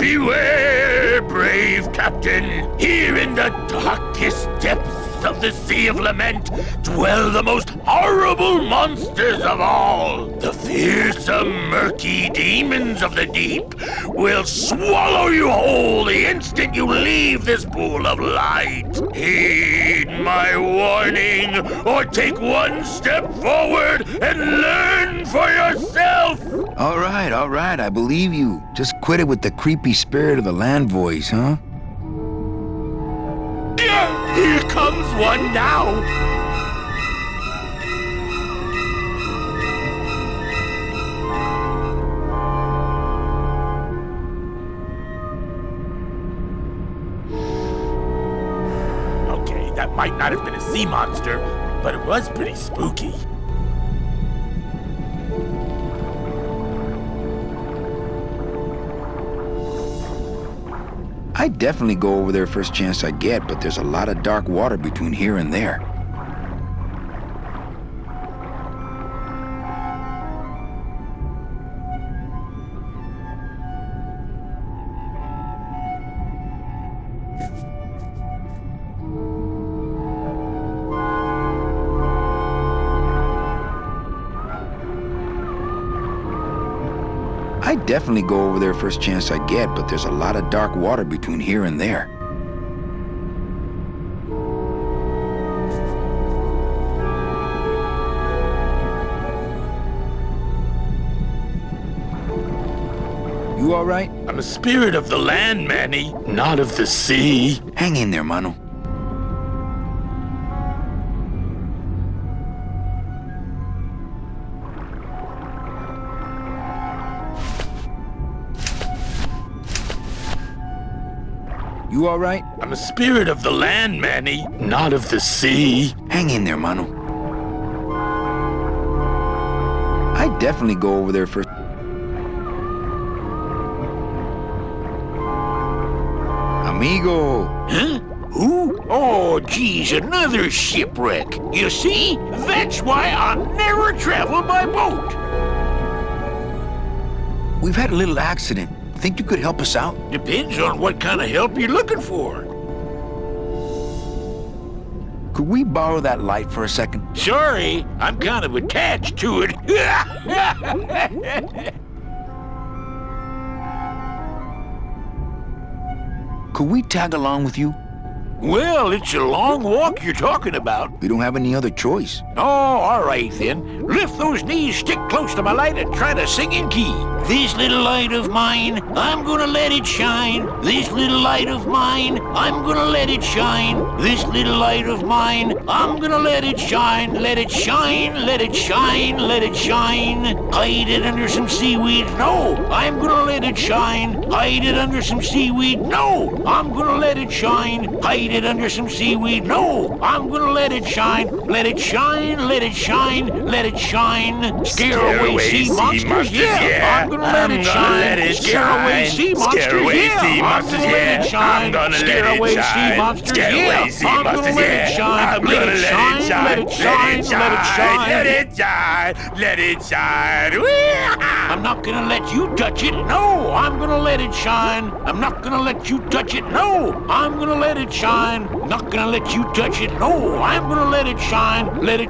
Beware, brave captain! Here in the darkest depths of the Sea of Lament dwell the most horrible monsters of all. The fearsome, murky demons of the deep will swallow you whole the instant you leave this pool of light. Heed my warning, or take one step forward and learn for yourself! All right, I believe you. Just quit it with the creepy spirit of the land voice, huh? Here comes one now! Okay, that might not have been a sea monster, but it was pretty spooky. I'd definitely go over there first chance I get, but there's a lot of dark water between here and there. I'd definitely go over there first chance I get, but there's a lot of dark water between here and there. You all right? I'm a spirit of the land, Manny, not of the sea. Hang in there, Mano. You all right? I'm a spirit of the land, Manny, not of the sea. Hang in there, Mano. I'd definitely go over there first. Amigo! Huh? Who? Oh, geez, another shipwreck. You see? That's why I never travel by boat. We've had a little accident. Think you could help us out? Depends on what kind of help you're looking for. Could we borrow that light for a second? Sorry, I'm kind of attached to it. Could we tag along with you? Well, it's a long walk you're talking about. We don't have any other choice. Oh, all right then. Lift those knees, stick close to my light, and try to sing in key. This little light of mine, I'm gonna let it shine. This little light of mine, I'm gonna let it shine. This little light of mine, I'm gonna let it shine. Let it shine, let it shine, let it shine. Hide it under some seaweed. No, I'm gonna let it shine. Hide it under some seaweed. No, I'm gonna let it shine. Hide it under some seaweed. No, I'm gonna let it shine. Let it shine, let it shine, let it shine. Scare away sea monsters. Yeah, I'm gonna let it shine. Scare away sea monsters. Yeah, I'm gonna let it shine. Scare away sea monsters. Yeah, I'm gonna let it shine. Let it shine, let it shine, let it shine. Let it shine, let it shine. I'm not gonna let you touch it. No, I'm gonna let it shine. I'm not gonna let you touch it. No, I'm gonna let it shine. I'm not gonna let you touch it. No, I'm gonna let it shine. Let it.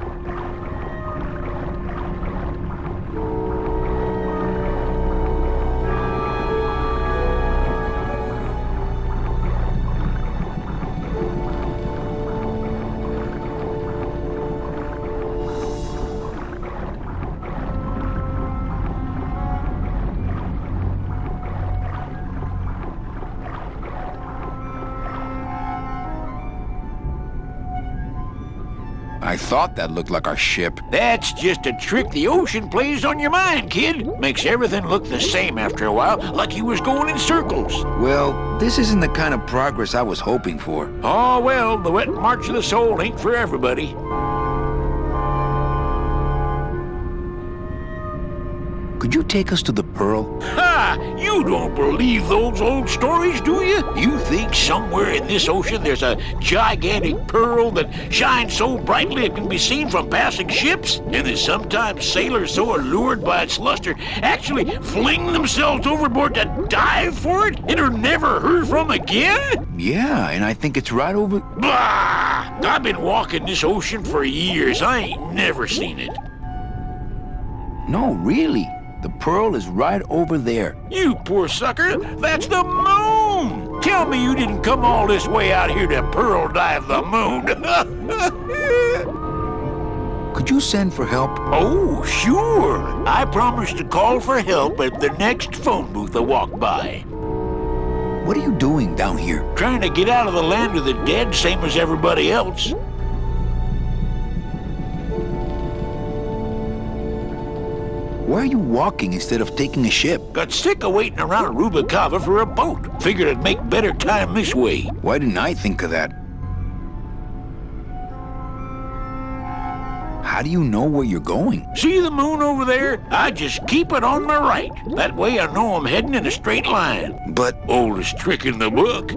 I thought that looked like our ship. That's just a trick the ocean plays on your mind, kid. Makes everything look the same after a while, like you was going in circles. Well, this isn't the kind of progress I was hoping for. Oh, well, the wet march of the soul ain't for everybody. Could you take us to the Pearl? Ha! You don't believe those old stories, do you? You think somewhere in this ocean there's a gigantic pearl that shines so brightly it can be seen from passing ships? And that sometimes sailors so allured by its luster actually fling themselves overboard to dive for it and are never heard from again? Yeah, and I think it's right over... Bah! I've been walking this ocean for years. I ain't never seen it. No, really. The Pearl is right over there. You poor sucker, that's the moon! Tell me you didn't come all this way out here to pearl dive the moon. Could you send for help? Oh, sure. I promise to call for help at the next phone booth I walk by. What are you doing down here? Trying to get out of the land of the dead, same as everybody else. Why are you walking instead of taking a ship? Got sick of waiting around Rubicava for a boat. Figured I'd make better time this way. Why didn't I think of that? How do you know where you're going? See the moon over there? I just keep it on my right. That way I know I'm heading in a straight line. But Oldest trick in the book.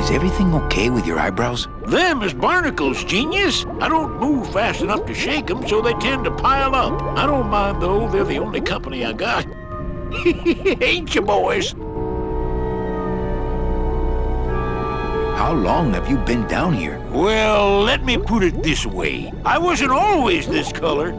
is everything okay with your eyebrows? Them is barnacles, genius. I don't move fast enough to shake them, so they tend to pile up. I don't mind, though. They're the only company I got. Ain't you, boys? How long have you been down here? Well, let me put it this way. I wasn't always this color.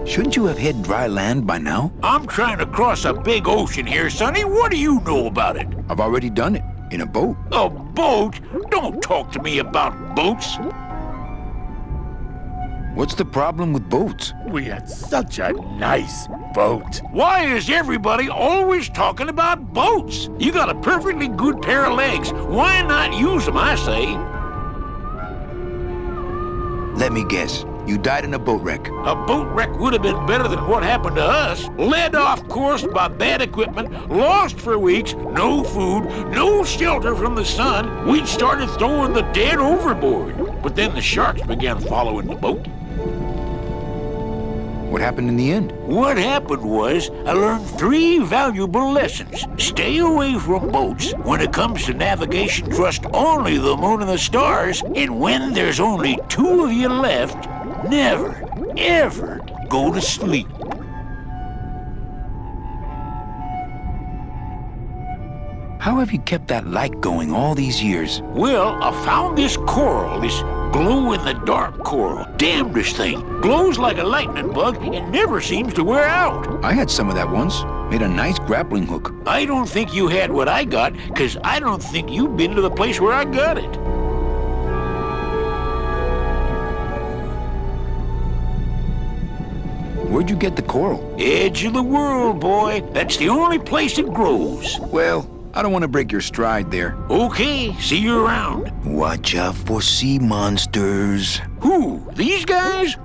Shouldn't you have hit dry land by now? I'm trying to cross a big ocean here, Sonny. What do you know about it? I've already done it. In a boat. A boat? Don't talk to me about boats. What's the problem with boats? We had such a nice boat. Why is everybody always talking about boats? You got a perfectly good pair of legs. Why not use them, I say? Let me guess. You died in a boat wreck. A boat wreck would have been better than what happened to us. Led off course by bad equipment, lost for weeks, no food, no shelter from the sun. We'd started throwing the dead overboard. But then the sharks began following the boat. What happened in the end? What happened was, I learned 3 valuable lessons. Stay away from boats. When it comes to navigation, trust only the moon and the stars. And when there's only 2 of you left, never, ever go to sleep. How have you kept that light going all these years? Well, I found this coral, this glow-in-the-dark coral. Damnedest thing. Glows like a lightning bug and never seems to wear out. I had some of that once. Made a nice grappling hook. I don't think you had what I got, because I don't think you've been to the place where I got it. Where'd you get the coral? Edge of the world, boy. That's the only place it grows. Well, I don't want to break your stride there. Okay, see you around. Watch out for sea monsters. Who? These guys?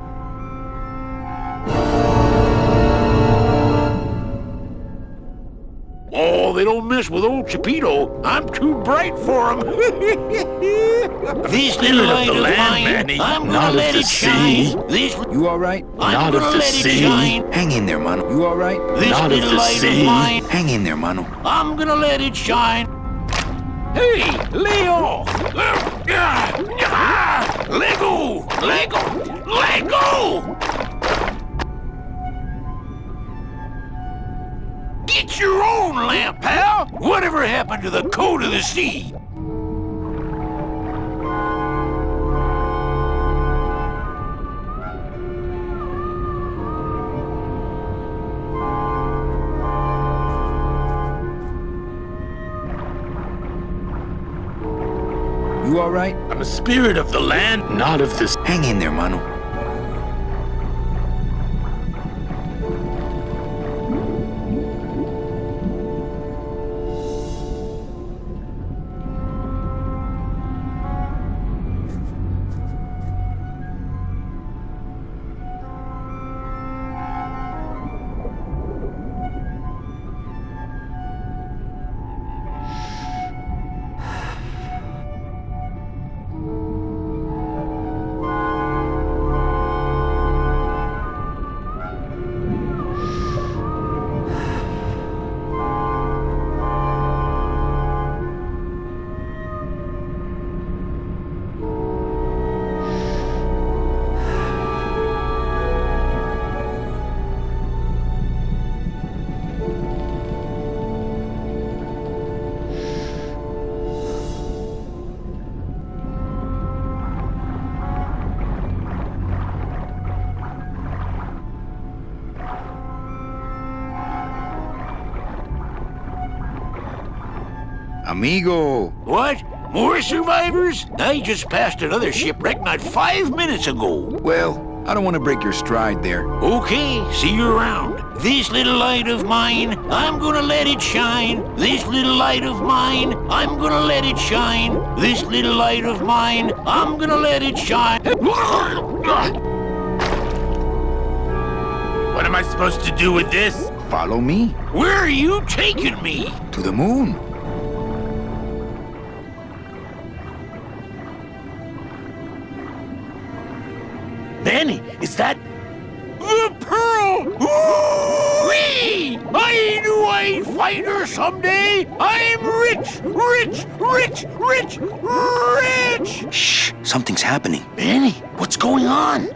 Oh, they don't mess with old Chipito. I'm too bright for them. This little light of mine, Manny. I'm Not gonna of let the it shine. This, You all right? I'm Not of gonna the let it sea. shine. Hang in there, mano. You all right? This Not of little the light of sea. mine, Hang in there, mano. I'm gonna let it shine. Hey, Leo! Lego! Lego! Lego! Get your own lamp, pal! Whatever happened to the code of the sea? You all right? I'm a spirit of the land, not of this. Hang in there, mano. Amigo. What? More survivors? I just passed another shipwreck not 5 minutes ago. Well, I don't want to break your stride there. Okay, see you around. This little light of mine, I'm gonna let it shine. This little light of mine, I'm gonna let it shine. This little light of mine, I'm gonna let it shine. What am I supposed to do with this? Follow me Where are you taking me? to the moon. Manny, is that... The pearl! Whee! I knew I'd find her someday. I'm rich, rich, rich, rich, rich! Shh, something's happening. Manny, what's going on?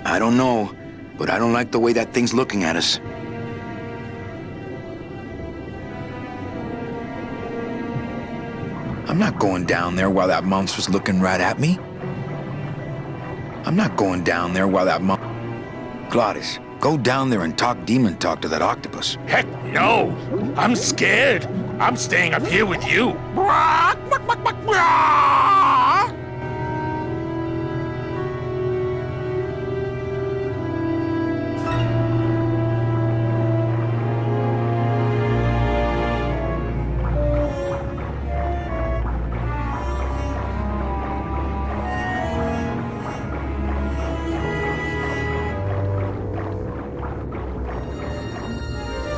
I don't know, but I don't like the way that thing's looking at us. I'm not going down there while that monster's looking right at me. I'm not going down there while that Gladys, go down there and talk demon talk to that octopus. Heck no! I'm scared. I'm staying up here with you.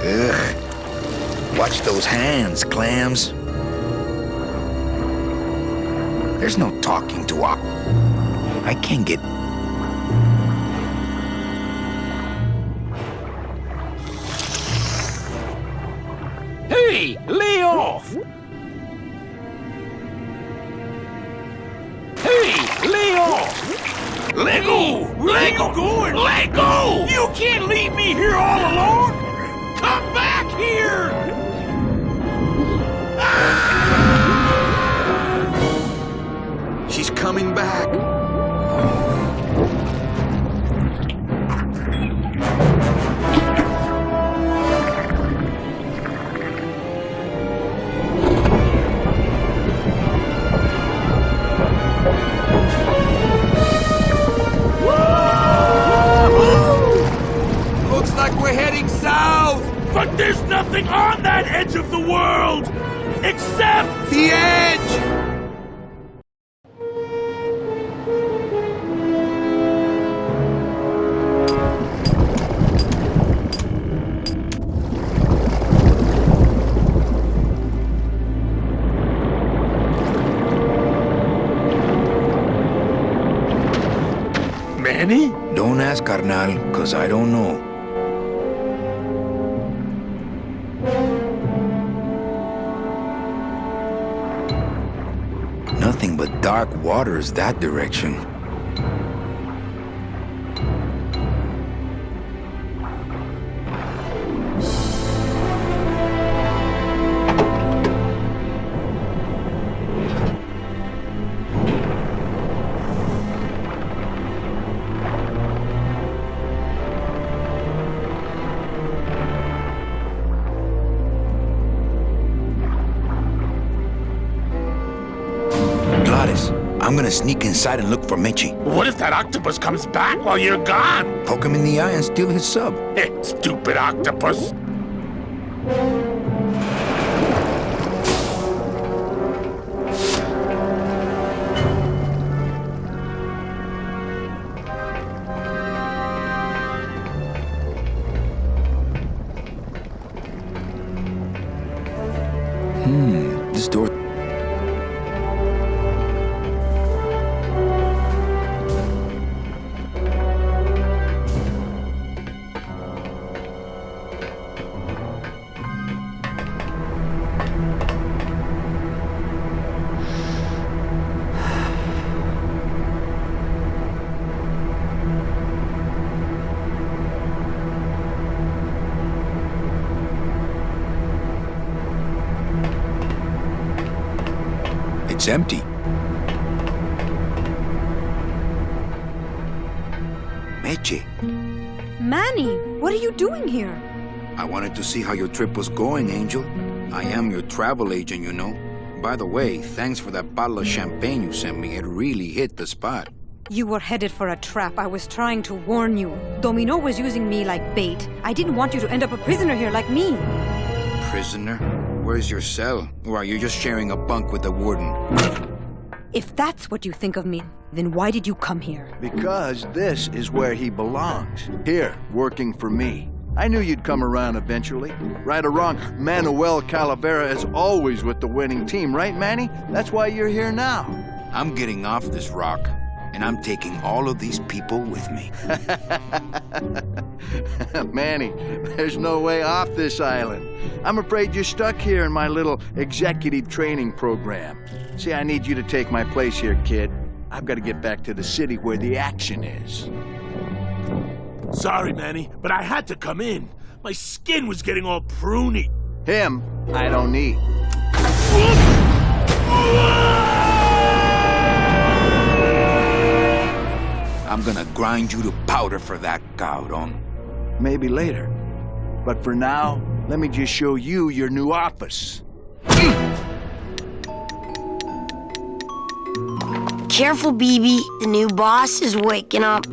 Ugh. Watch those hands, clams. There's no talking to I can't get... Hey, lay off! Hey, lay off! Let go! Let go! Going? Let go! You can't leave me here all alone! Come back here! She's coming back. Looks like we're heading south! But there's nothing on that edge of the world! Except... The edge! Manny? Don't ask, carnal, cause I don't know. Nothing but dark waters that direction. I'm gonna sneak inside and look for Mitchie. What if that octopus comes back while you're gone? Poke him in the eye and steal his sub. Stupid octopus. This door... It's empty. Meche, Manny, what are you doing here? I wanted to see how your trip was going, Angel. I am your travel agent, you know. By the way, thanks for that bottle of champagne you sent me. It really hit the spot. You were headed for a trap. I was trying to warn you. Domino was using me like bait. I didn't want you to end up a prisoner here like me. Prisoner? Where's your cell? Or are you just sharing a bunk with the warden? If that's what you think of me, then why did you come here? Because this is where he belongs. Here, working for me. I knew you'd come around eventually. Right or wrong, Manuel Calavera is always with the winning team, right, Manny? That's why you're here now. I'm getting off this rock, and I'm taking all of these people with me. Manny, there's no way off this island. I'm afraid you're stuck here in my little executive training program. See, I need you to take my place here, kid. I've got to get back to the city where the action is. Sorry, Manny, but I had to come in. My skin was getting all pruny. Him, I don't need. I'm gonna grind you to powder for that, cabrón. Maybe later. But for now, let me just show you your new office. Careful, BB. The new boss is waking up.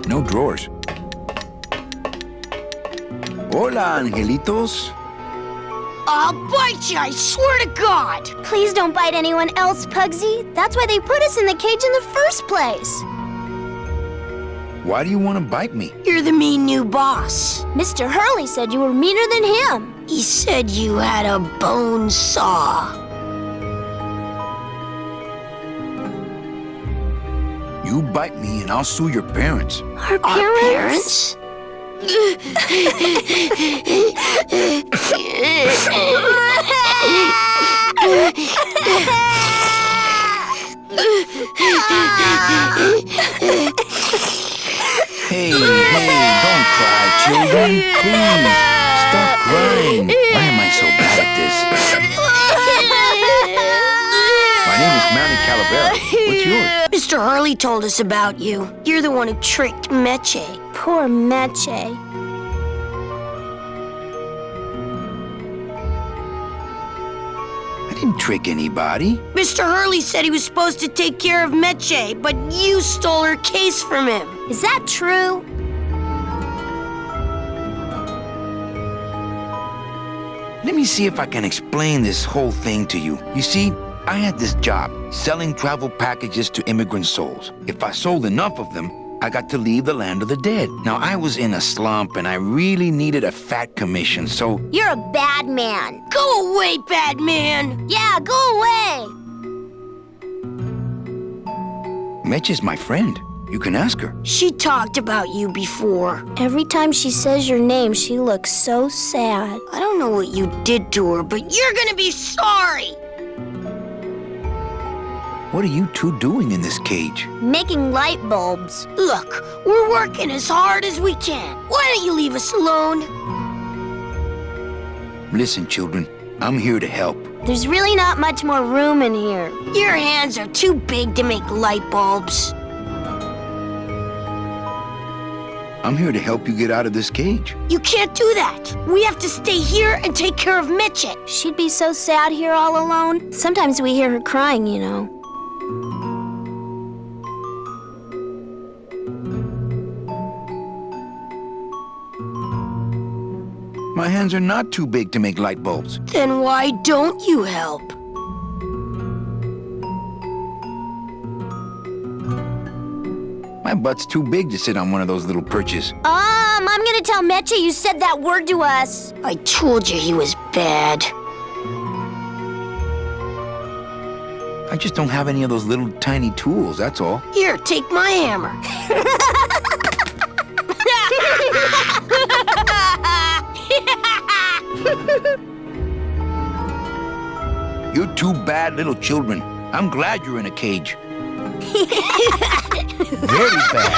No drawers. Hola, angelitos. I'll bite you, I swear to God! Please don't bite anyone else, Pugsy. That's why they put us in the cage in the first place. Why do you want to bite me? You're the mean new boss. Mr. Hurley said you were meaner than him. He said you had a bone saw. You bite me and I'll sue your parents. Our Our parents? Hey, don't cry, children. Please, stop crying. Why am I so bad at this? My name is Manny Calavera. What's yours? Mr. Hurley told us about you. You're the one who tricked Meche. Poor Meche. I didn't trick anybody. Mr. Hurley said he was supposed to take care of Meche, but you stole her case from him. Is that true? Let me see if I can explain this whole thing to you. You see, I had this job, selling travel packages to immigrant souls. If I sold enough of them, I got to leave the land of the dead. Now, I was in a slump, and I really needed a fat commission, so... You're a bad man. Go away, bad man! Yeah, go away. Meche's my friend. You can ask her. She talked about you before. Every time she says your name, she looks so sad. I don't know what you did to her, but you're gonna be sorry! What are you two doing in this cage? Making light bulbs. Look, we're working as hard as we can. Why don't you leave us alone? Listen, children, I'm here to help. There's really not much more room in here. Your hands are too big to make light bulbs. I'm here to help you get out of this cage. You can't do that. We have to stay here and take care of Meche. She'd be so sad here all alone. Sometimes we hear her crying, you know. My hands are not too big to make light bulbs. Then why don't you help? My butt's too big to sit on one of those little perches. I'm gonna tell Meche you said that word to us. I told you he was bad. I just don't have any of those little tiny tools, that's all. Here, take my hammer. You're two bad little children. I'm glad you're in a cage. Very bad.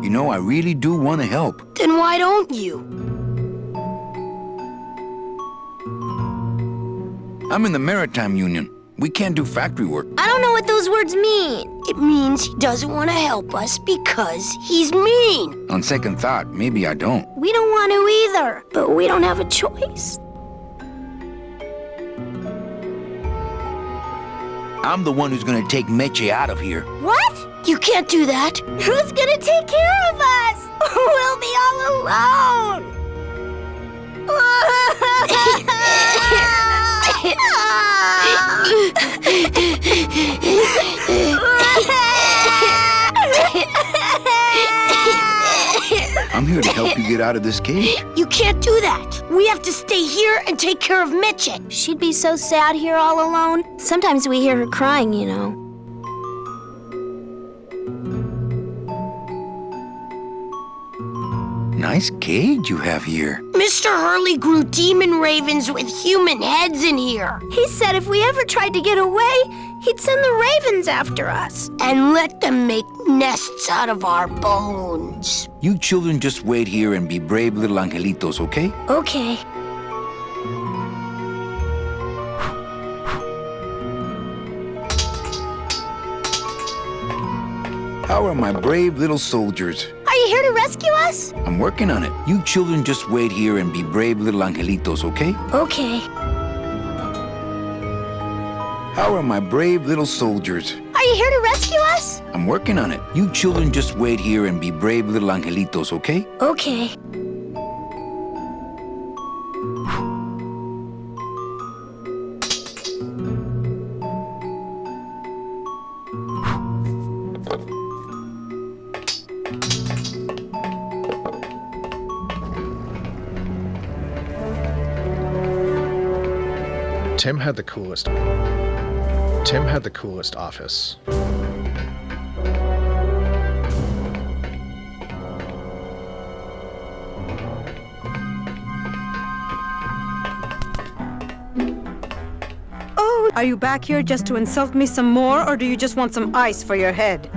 You know, I really do want to help. Then why don't you? I'm in the Maritime Union. We can't do factory work. I don't know what those words mean. It means he doesn't want to help us because he's mean. On second thought, maybe I don't. We don't want to either, but we don't have a choice. I'm the one who's gonna take Meche out of here. What? You can't do that. Who's gonna take care of us? We'll be all alone. I'm here to help you get out of this cage. You can't do that. We have to stay here and take care of Meche. She'd be so sad here all alone. Sometimes we hear her crying, you know. Nice cage you have here. Mr. Hurley grew demon ravens with human heads in here. He said if we ever tried to get away, he'd send the ravens after us. And let them make nests out of our bones. You children just wait here and be brave little angelitos, okay? Okay. How are my brave little soldiers? Are you here to rescue us? I'm working on it. You children just wait here and be brave little angelitos, okay? Okay. How are my brave little soldiers? Are you here to rescue us? I'm working on it. You children just wait here and be brave little angelitos, okay? Okay. Tim had the coolest office. Oh, are you back here just to insult me some more, or do you just want some ice for your head?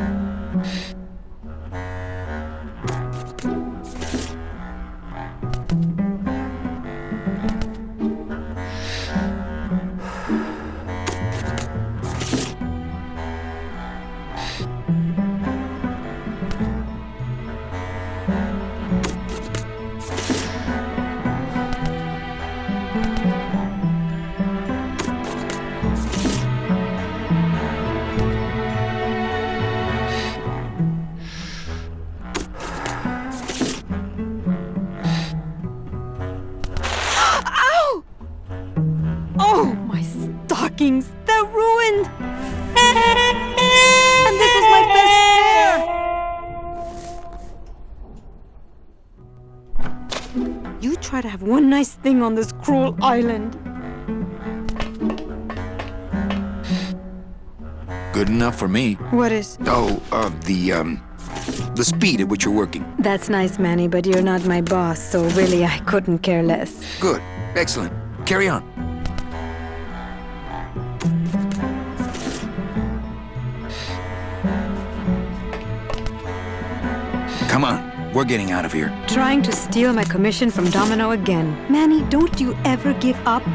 They're ruined! And this was my best pair! You try to have one nice thing on this cruel island. Good enough for me. What is? Oh, the speed at which you're working. That's nice, Manny, but you're not my boss, so really I couldn't care less. Good. Excellent. Carry on. Come on, we're getting out of here. Trying to steal my commission from Domino again. Manny, don't you ever give up?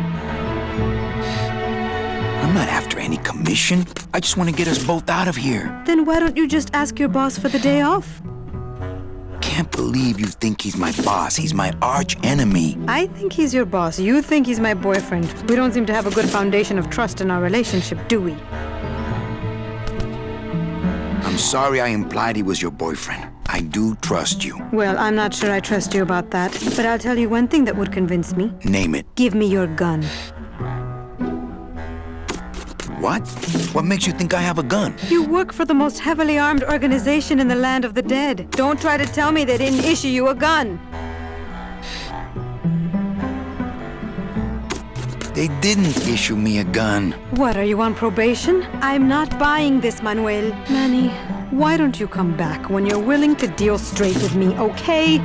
I'm not after any commission. I just want to get us both out of here. Then why don't you just ask your boss for the day off? Can't believe you think he's my boss. He's my arch enemy. I think he's your boss. You think he's my boyfriend. We don't seem to have a good foundation of trust in our relationship, do we? I'm sorry I implied he was your boyfriend. I do trust you. Well, I'm not sure I trust you about that, but I'll tell you one thing that would convince me. Name it. Give me your gun. What? What makes you think I have a gun? You work for the most heavily armed organization in the land of the dead. Don't try to tell me they didn't issue you a gun. They didn't issue me a gun. What, are you on probation? I'm not buying this, Manuel. Manny, why don't you come back when you're willing to deal straight with me, okay?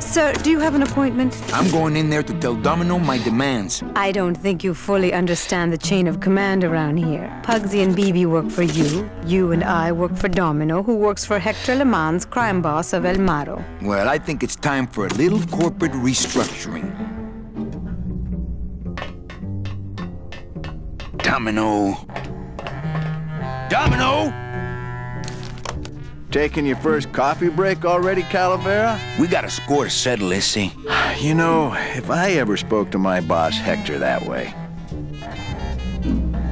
Sir, do you have an appointment? I'm going in there to tell Domino my demands. I don't think you fully understand the chain of command around here. Pugsy and BB work for you. You and I work for Domino, who works for Hector Le Mans, crime boss of El Maro. Well, I think it's time for a little corporate restructuring. Domino. Domino! Taking your first coffee break already, Calavera? We got a score to settle, Issy. You know, if I ever spoke to my boss Hector that way.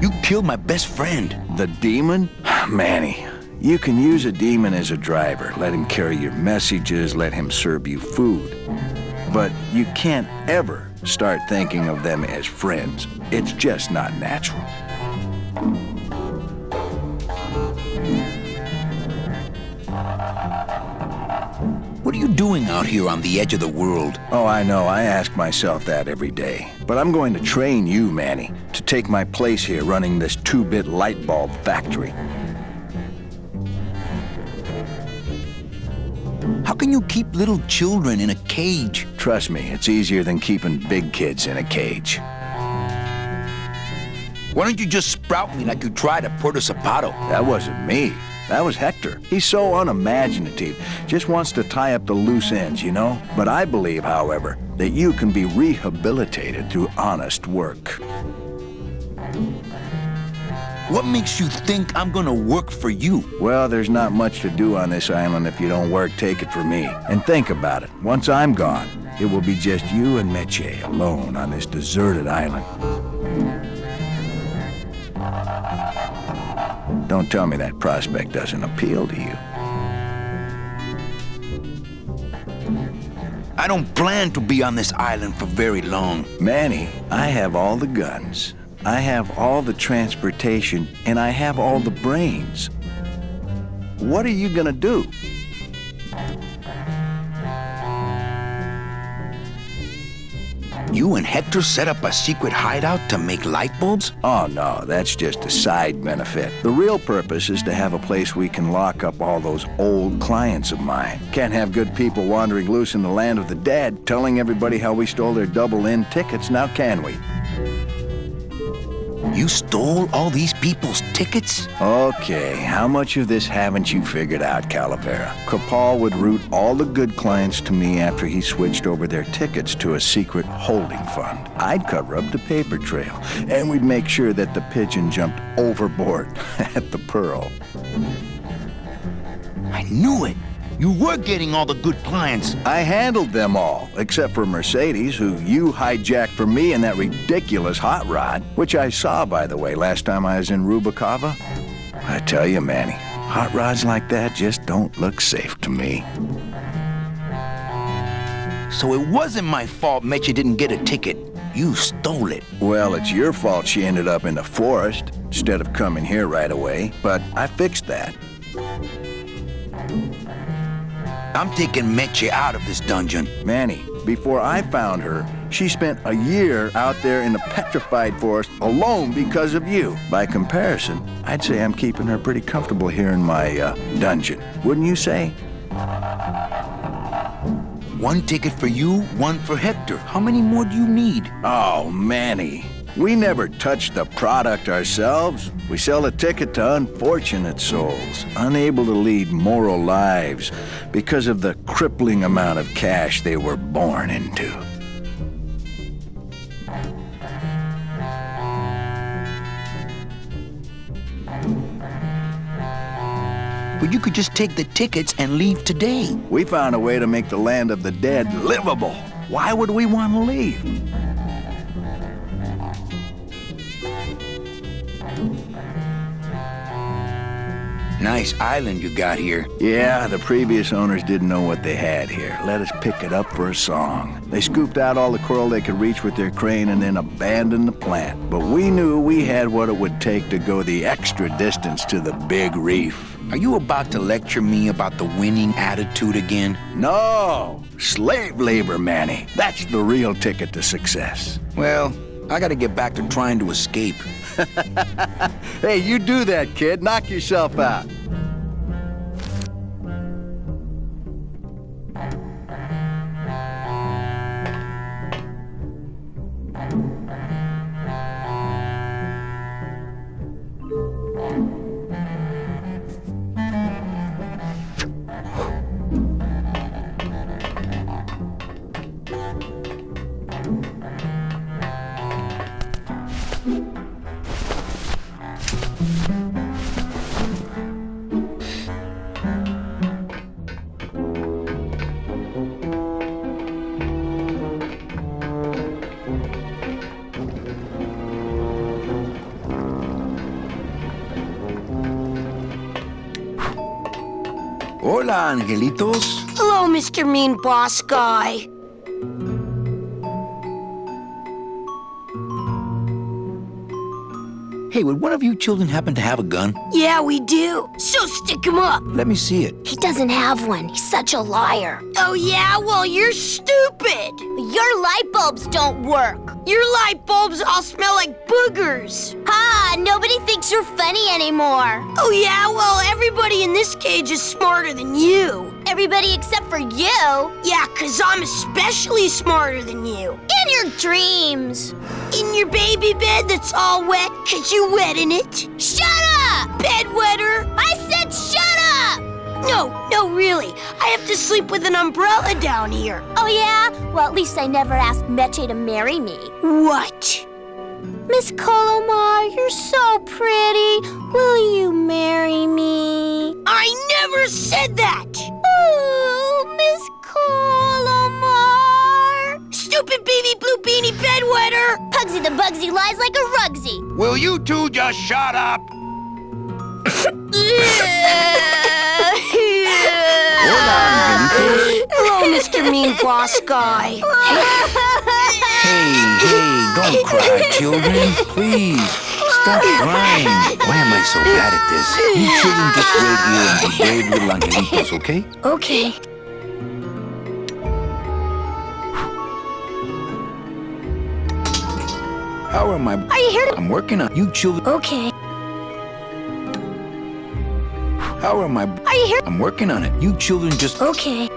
You killed my best friend. The demon? Manny, you can use a demon as a driver. Let him carry your messages, let him serve you food. But you can't ever start thinking of them as friends. It's just not natural. What are you doing out here on the edge of the world? Oh, I know. I ask myself that every day. But I'm going to train you, Manny, to take my place here running this 2-bit light bulb factory. How can you keep little children in a cage? Trust me, it's easier than keeping big kids in a cage. Why don't you just sprout me like you tried at Puerto Zapato? That wasn't me. That was Hector. He's so unimaginative. Just wants to tie up the loose ends, you know? But I believe, however, that you can be rehabilitated through honest work. What makes you think I'm gonna work for you? Well, there's not much to do on this island if you don't work, take it from me. And think about it. Once I'm gone, it will be just you and Meche alone on this deserted island. Don't tell me that prospect doesn't appeal to you. I don't plan to be on this island for very long. Manny, I have all the guns, I have all the transportation, and I have all the brains. What are you gonna do? You and Hector set up a secret hideout to make light bulbs? Oh, no, that's just a side benefit. The real purpose is to have a place we can lock up all those old clients of mine. Can't have good people wandering loose in the land of the dead, telling everybody how we stole their double-in tickets, now can we? You stole all these people's tickets? Okay, how much of this haven't you figured out, Calavera? Capal would route all the good clients to me after he switched over their tickets to a secret holding fund. I'd cover up the paper trail, and we'd make sure that the pigeon jumped overboard at the Pearl. I knew it! You were getting all the good clients. I handled them all, except for Mercedes, who you hijacked from me in that ridiculous hot rod, which I saw, by the way, last time I was in Rubacava. I tell you, Manny, hot rods like that just don't look safe to me. So it wasn't my fault Meche didn't get a ticket. You stole it. Well, it's your fault she ended up in the forest instead of coming here right away, but I fixed that. I'm taking Meche out of this dungeon. Manny, before I found her, she spent a year out there in the petrified forest alone because of you. By comparison, I'd say I'm keeping her pretty comfortable here in my dungeon. Wouldn't you say? One ticket for you, one for Hector. How many more do you need? Oh, Manny. We never touch the product ourselves. We sell a ticket to unfortunate souls, unable to lead moral lives because of the crippling amount of cash they were born into. But you could just take the tickets and leave today. We found a way to make the land of the dead livable. Why would we want to leave? nice island you got here. Yeah, the previous owners didn't know what they had here. Let us pick it up for a song. They scooped out all the coral they could reach with their crane and then abandoned the plant. But we knew we had what it would take to go the extra distance to the big reef. Are you about to lecture me about the winning attitude again? No! Slave labor, Manny. That's the real ticket to success. Well, I gotta get back to trying to escape. Hey, you do that, kid. Knock yourself out. Hola, angelitos. Hello, Mr. Mean Boss Guy. Hey, would one of you children happen to have a gun? Yeah, we do. So stick him up. Let me see it. He doesn't have one. He's such a liar. Oh, yeah? Well, you're stupid. Your light bulbs don't work. Your light bulbs all smell like boogers. Ha! Nobody thinks you're funny anymore. Oh, yeah? Well, everybody in this cage is smarter than you. Everybody except for you. Yeah, 'cause I'm especially smarter than you. In your dreams. In your baby bed that's all wet 'cause you wet in it. Shut up! Bedwetter. I said shut up! No, really. I have to sleep with an umbrella down here. Oh, yeah? Well, at least I never asked Meche to marry me. What? Miss Colomar, you're so pretty. Will you marry me? I never said that. Oh, Miss Colomar. Stupid baby blue beanie bedwetter. Pugsy the Bugsy lies like a rugsy. Will you two just shut up? Hello, Mr. Mean Boss Guy. Hey, don't cry, children. Please, stop crying. Why am I so bad at this? You children just wait here and be brave little angelitos, okay? Okay. How am I? Are you here? I'm working on you children. Okay. How am I? Are you here? I'm working on it. You children just... Okay.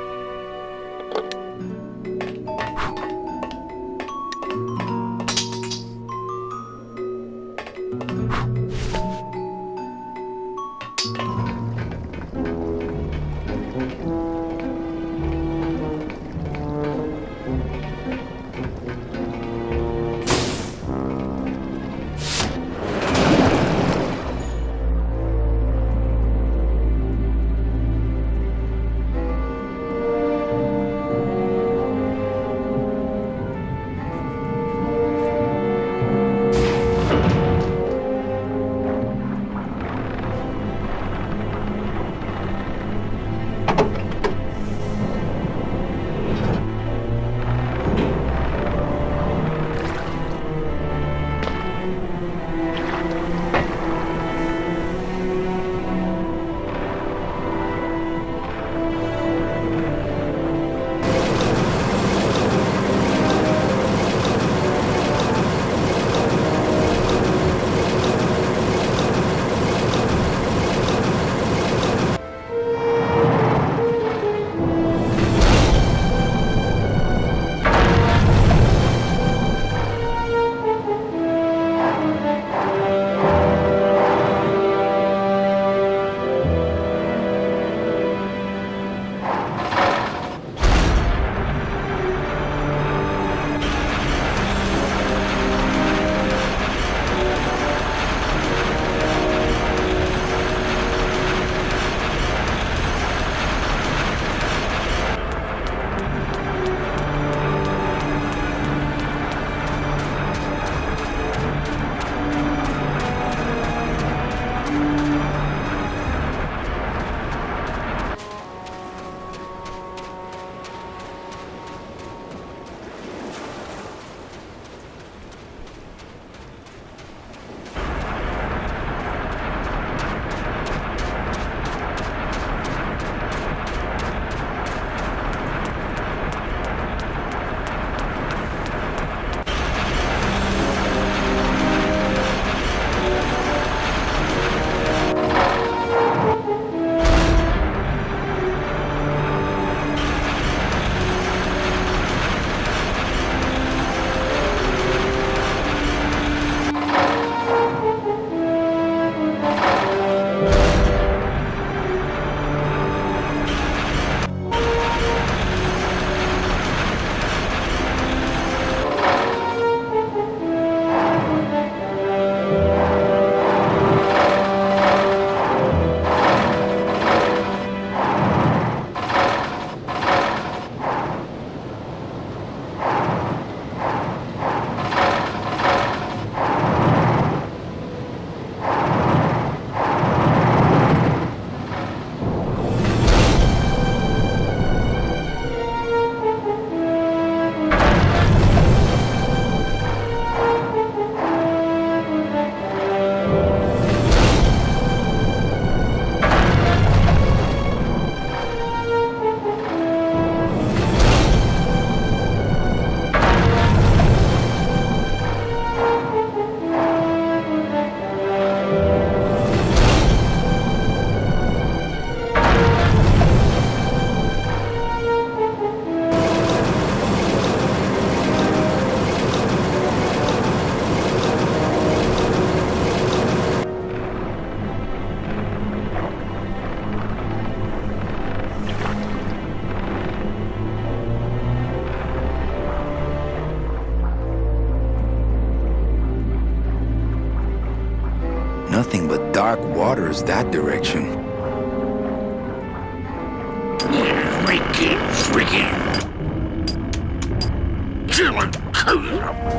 Nothing but dark waters that direction.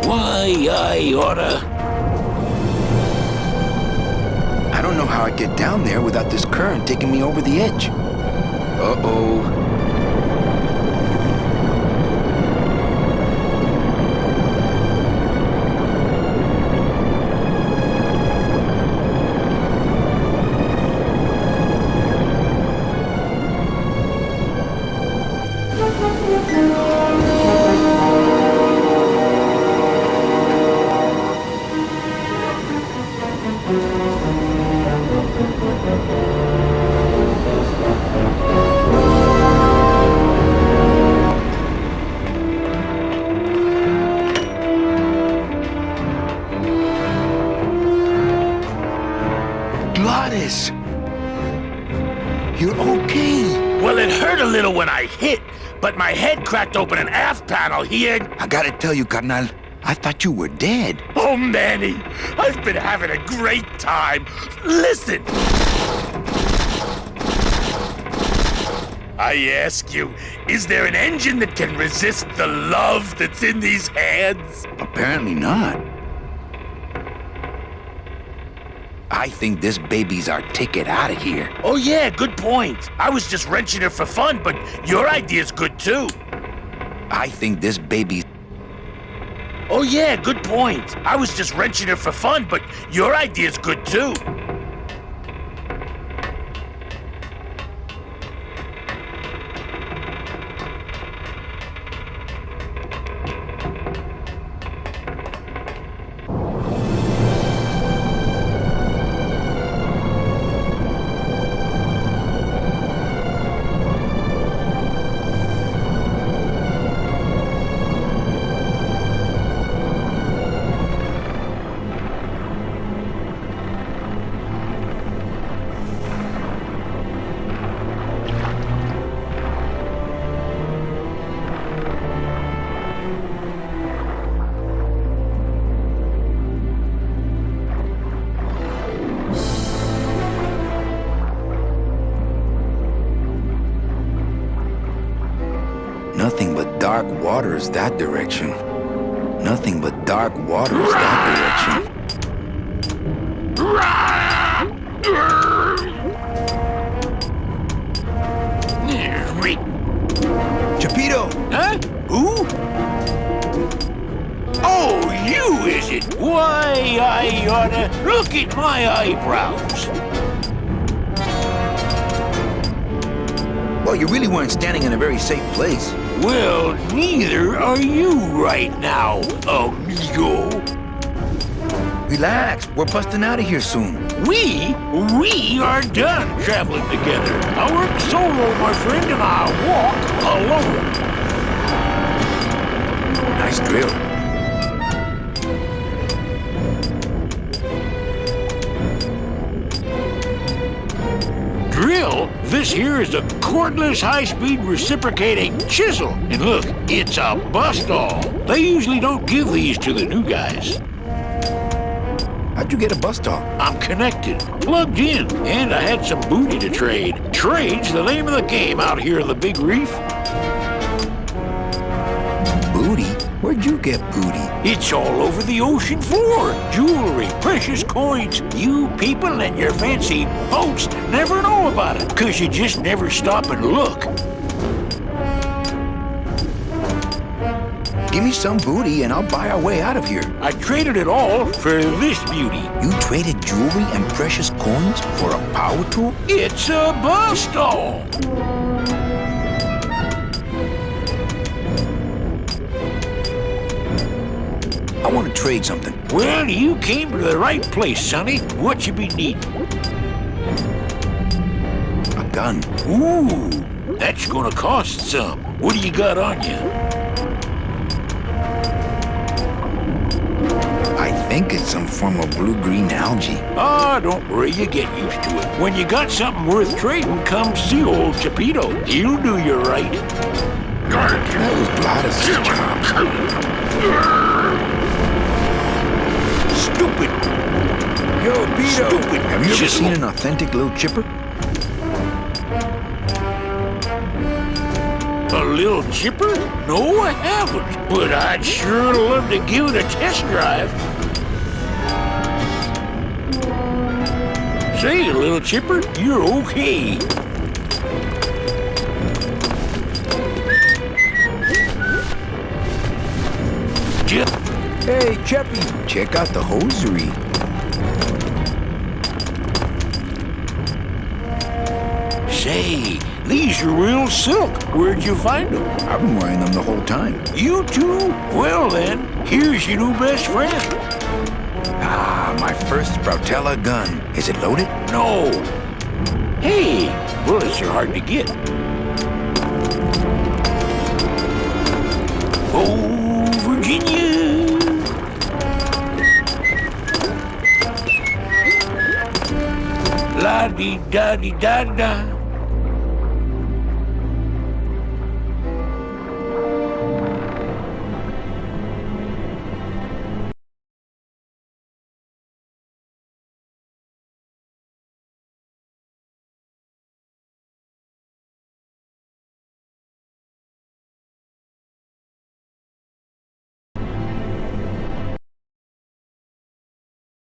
Why, I oughta. I don't know how I'd get down there without this current taking me over the edge. Uh-oh. Gladys! You're okay! Well, it hurt a little when I hit, but my head cracked open an aft panel here. I gotta tell you, carnal, I thought you were dead. Oh, Manny, I've been having a great time. Listen. I ask you, is there an engine that can resist the love that's in these hands? Apparently not. I think this baby's our ticket out of here. Oh, yeah, good point. I was just wrenching her for fun, but your idea's good, too. I think this baby's... Oh, yeah, good point. I was just wrenching her for fun, but your idea's good, too. Nothing but dark waters that direction. Nothing but dark waters that direction. Chapito! Huh? Who? Oh, you, is it? Why, I oughta. Look at my eyebrows. Well, you really weren't standing in a very safe place. Well, neither are you right now, amigo. Relax, we're busting out of here soon. We are done traveling together. I work solo, my friend, and I walk alone. Nice drill. Drill? This here is a cordless, high-speed reciprocating chisel. And look, it's a bust-all. They usually don't give these to the new guys. How'd you get a bus stop? I'm connected, plugged in, and I had some booty to trade. Trade's the name of the game out here in the Big Reef. Booty? Where'd you get booty? It's all over the ocean floor. Jewelry, precious coins. You people and your fancy boats never know about it, 'cause you just never stop and look. Give me some booty and I'll buy our way out of here. I traded it all for this beauty. You traded jewelry and precious coins for a power tool? It's a bust-all. I want to trade something. Well, you came to the right place, sonny. What you be needing? A gun. Ooh, that's gonna cost some. What do you got on you? I think it's some form of blue-green algae. Ah, don't worry, you get used to it. When you got something worth trading, come see old Chapito. He'll do you right. That was Gladys' job. Stupid. Yo, Vito! Stupid Have you ever chisel. seen an authentic little chipper? A little chipper? No, I haven't. But I'd sure love to give it a test drive. Say, little chipper, you're okay. Hey, Cheppy, check out the hosiery. Say, these are real silk. Where'd you find them? I've been wearing them the whole time. You too? Well then, here's your new best friend. Ah, my first Brautella gun. Is it loaded? No. Hey, bullets are hard to get. Oh, Virginia. La-dee-da-dee-da-da.